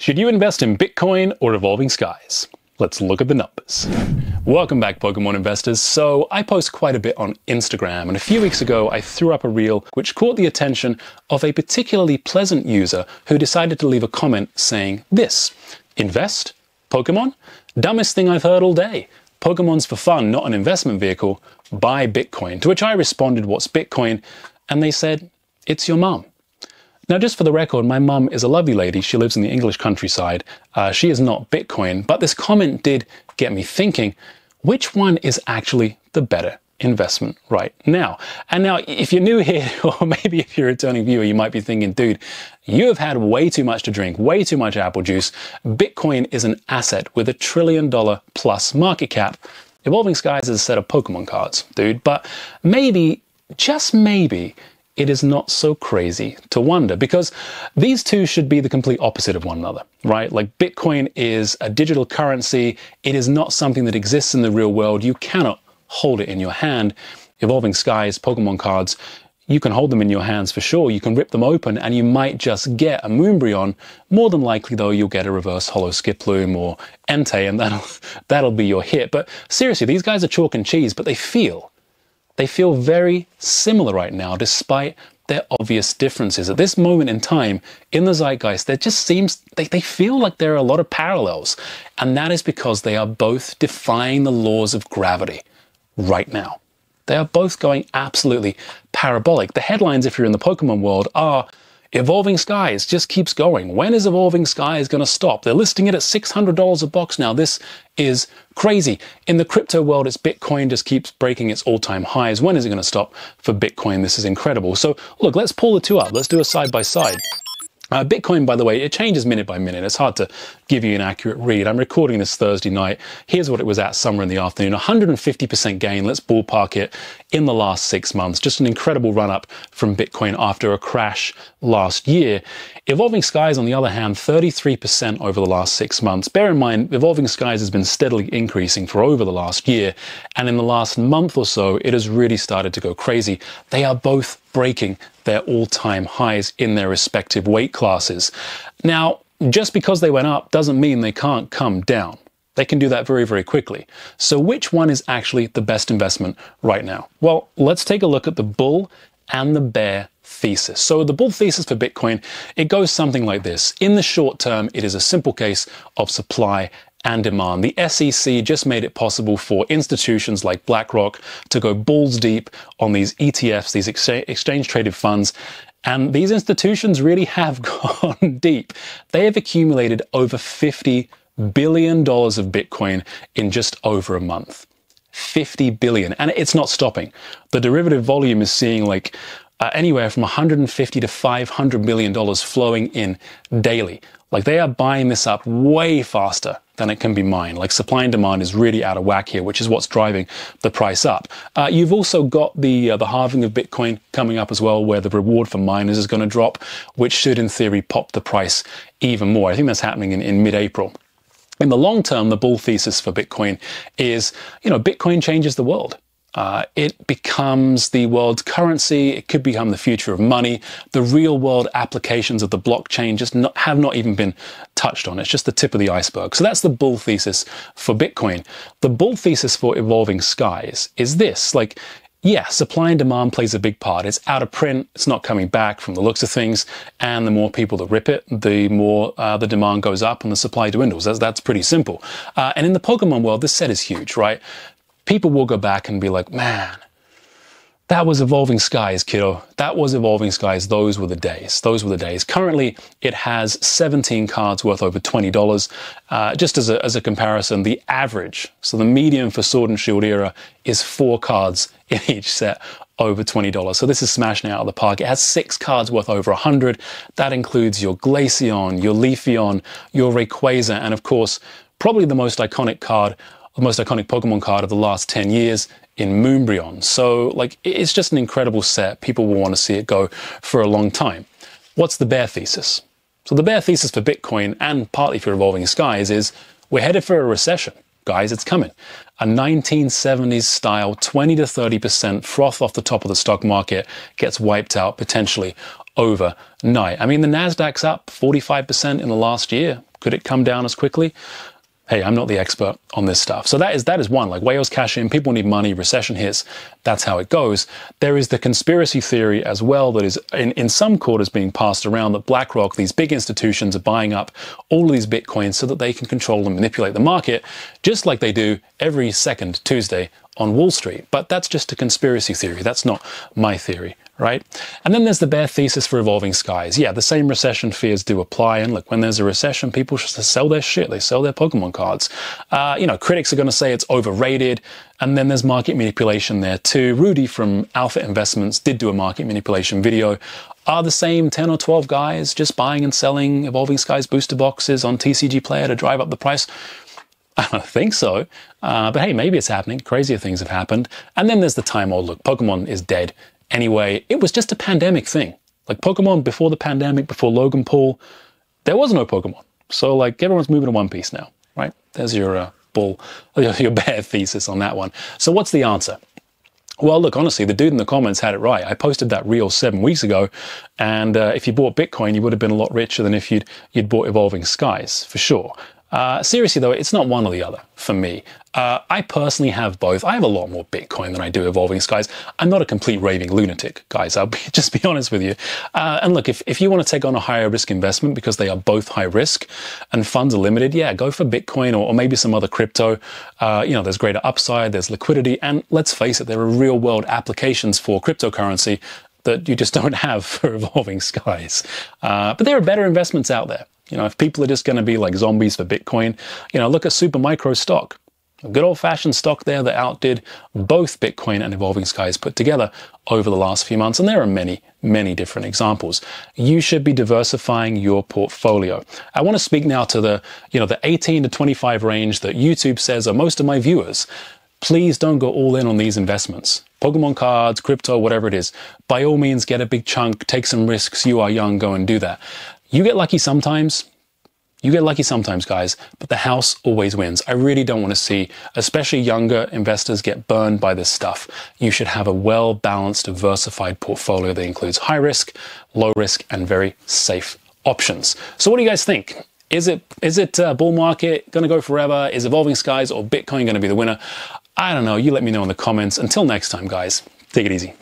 Should you invest in Bitcoin or evolving skies? Let's look at the numbers. Welcome back, Pokemon investors. So I post quite a bit on Instagram, and a few weeks ago I threw up a reel which caught the attention of a particularly pleasant user who decided to leave a comment saying this: invest? Pokemon? Dumbest thing I've heard all day. Pokemon's for fun, not an investment vehicle. Buy Bitcoin. To which I responded, what's Bitcoin? And they said, it's your mum. Now, just for the record, my mum is a lovely lady. She lives in the English countryside. She is not Bitcoin, but this comment did get me thinking, which one is actually the better investment right now? And now, if you're new here, or maybe if you're a returning viewer, you might be thinking, dude, you have had way too much to drink, way too much apple juice. Bitcoin is an asset with $1 trillion plus market cap. Evolving Skies is a set of Pokemon cards, dude. But maybe, just maybe, it is not so crazy to wonder, because these two should be the complete opposite of one another, right? Like, Bitcoin is a digital currency. It is not something that exists in the real world. You cannot hold it in your hand. Evolving Skies, Pokemon cards, you can hold them in your hands for sure. You can rip them open and you might just get a Moonbryon. More than likely, though, you'll get a reverse holo Skiploom or Entei, and that'll be your hit. But seriously, these guys are chalk and cheese, but they feel very similar right now, despite their obvious differences. At this moment in time, in the zeitgeist, there just seems, they feel like there are a lot of parallels. And that is because they are both defying the laws of gravity right now. They are both going absolutely parabolic. The headlines, if you're in the Pokemon world, are Evolving Skies just keeps going. When is Evolving Skies going to stop? They're listing it at $600 a box now. This is crazy. In the crypto world, it's Bitcoin just keeps breaking its all-time highs. When is it going to stop for Bitcoin? This is incredible. So look, let's pull the two up. Let's do a side by side. Bitcoin, by the way, it changes minute by minute. It's hard to give you an accurate read. I'm recording this Thursday night. Here's what it was at somewhere in the afternoon. 150% gain, let's ballpark it, in the last 6 months. Just an incredible run up from Bitcoin after a crash last year. Evolving Skies, on the other hand, 33% over the last 6 months. Bear in mind, Evolving Skies has been steadily increasing for over the last year. And in the last month or so, it has really started to go crazy. They are both breaking their all-time highs in their respective weight classes. Now, just because they went up doesn't mean they can't come down. They can do that very, very quickly. So which one is actually the best investment right now? Well, let's take a look at the bull and the bear thesis. So the bull thesis for Bitcoin, it goes something like this. In the short term, it is a simple case of supply and demand. The SEC just made it possible for institutions like BlackRock to go balls deep on these ETFs, these exchange-traded funds, and these institutions really have gone deep. They have accumulated over $50 billion of Bitcoin in just over a month. 50 billion, and it's not stopping. The derivative volume is seeing like anywhere from 150 to $500 million flowing in daily. Like, they are buying this up way faster than it can be mined. Like, supply and demand is really out of whack here, which is what's driving the price up. You've also got the halving of Bitcoin coming up as well, where the reward for miners is going to drop, which should, in theory, pop the price even more. I think that's happening in mid-April. In the long term, the bull thesis for Bitcoin is, Bitcoin changes the world. It becomes the world's currency. It could become the future of money. The real world applications of the blockchain just have not even been touched on. It's just the tip of the iceberg. So that's the bull thesis for Bitcoin. The bull thesis for Evolving Skies is this: like, yeah, supply and demand plays a big part. It's out of print. It's not coming back from the looks of things. And the more people that rip it, the more the demand goes up and the supply dwindles. That's pretty simple. And in the Pokemon world, this set is huge, right? People will go back and be like, man, that was Evolving Skies, kiddo. That was Evolving Skies. Those were the days. Those were the days. Currently, it has 17 cards worth over $20. Just as a comparison, the average, so the median for Sword and Shield era, is 4 cards in each set over $20. So this is smashing it out of the park. It has 6 cards worth over 100. That includes your Glaceon, your Leafeon, your Rayquaza, and of course, probably the most iconic Pokemon card of the last 10 years in Moonbryon. So, like, it's just an incredible set. People will want to see it go for a long time. What's the bear thesis? So the bear thesis for Bitcoin, and partly for Evolving Skies, is we're headed for a recession. Guys, it's coming. A 1970s style 20 to 30% froth off the top of the stock market gets wiped out potentially overnight. I mean, the Nasdaq's up 45% in the last year. Could it come down as quickly? Hey, I'm not the expert on this stuff. So that is one, like whales cash in, people need money, recession hits, that's how it goes. There is the conspiracy theory as well that is in some quarters being passed around that BlackRock, these big institutions, are buying up all of these Bitcoins so that they can control and manipulate the market, just like they do every second Tuesday on Wall Street. But that's just a conspiracy theory. That's not my theory, right? And then there's the bear thesis for evolving skies. Yeah, the same recession fears do apply. And look, when there's a recession, people just sell their shit. They sell their Pokemon cards. You know, critics are going to say it's overrated. And then there's market manipulation there too. Rudy from Alpha Investments did do a market manipulation video. Are the same 10 or 12 guys just buying and selling Evolving Skies booster boxes on TCG Player to drive up the price? I don't think so. But hey, maybe it's happening. Crazier things have happened. And then there's the time old look. Pokemon is dead anyway. It was just a pandemic thing. Like Pokemon before the pandemic, before Logan Paul, there was no Pokemon. So like everyone's moving to One Piece now, right? There's your your bear thesis on that one. So what's the answer? Well, look, honestly, the dude in the comments had it right. I posted that reel 7 weeks ago, and if you bought Bitcoin, you would have been a lot richer than if you'd bought Evolving Skies, for sure. Seriously though, it's not one or the other for me. I personally have both. I have a lot more Bitcoin than I do Evolving Skies. I'm not a complete raving lunatic, guys. I'll just be honest with you. And look, if you want to take on a higher risk investment because they are both high risk and funds are limited, yeah, go for Bitcoin or maybe some other crypto. You know, there's greater upside, there's liquidity, and let's face it, there are real world applications for cryptocurrency that you just don't have for Evolving Skies. But there are better investments out there. You know, if people are just going to be like zombies for Bitcoin, you know, look at Supermicro stock. A good old-fashioned stock there that outdid both Bitcoin and Evolving Skies put together over the last few months. And there are many, many different examples. You should be diversifying your portfolio. I want to speak now to the 18 to 25 range that YouTube says are most of my viewers. Please don't go all in on these investments. Pokemon cards, crypto, whatever it is. By all means, get a big chunk, take some risks. You are young, go and do that. You get lucky sometimes. You get lucky sometimes, guys, but the house always wins. I really don't want to see, especially younger investors, get burned by this stuff. You should have a well-balanced, diversified portfolio that includes high risk, low risk, and very safe options. So what do you guys think? Is it bull market going to go forever? Is Evolving Skies or Bitcoin going to be the winner? I don't know. You let me know in the comments. Until next time, guys, take it easy.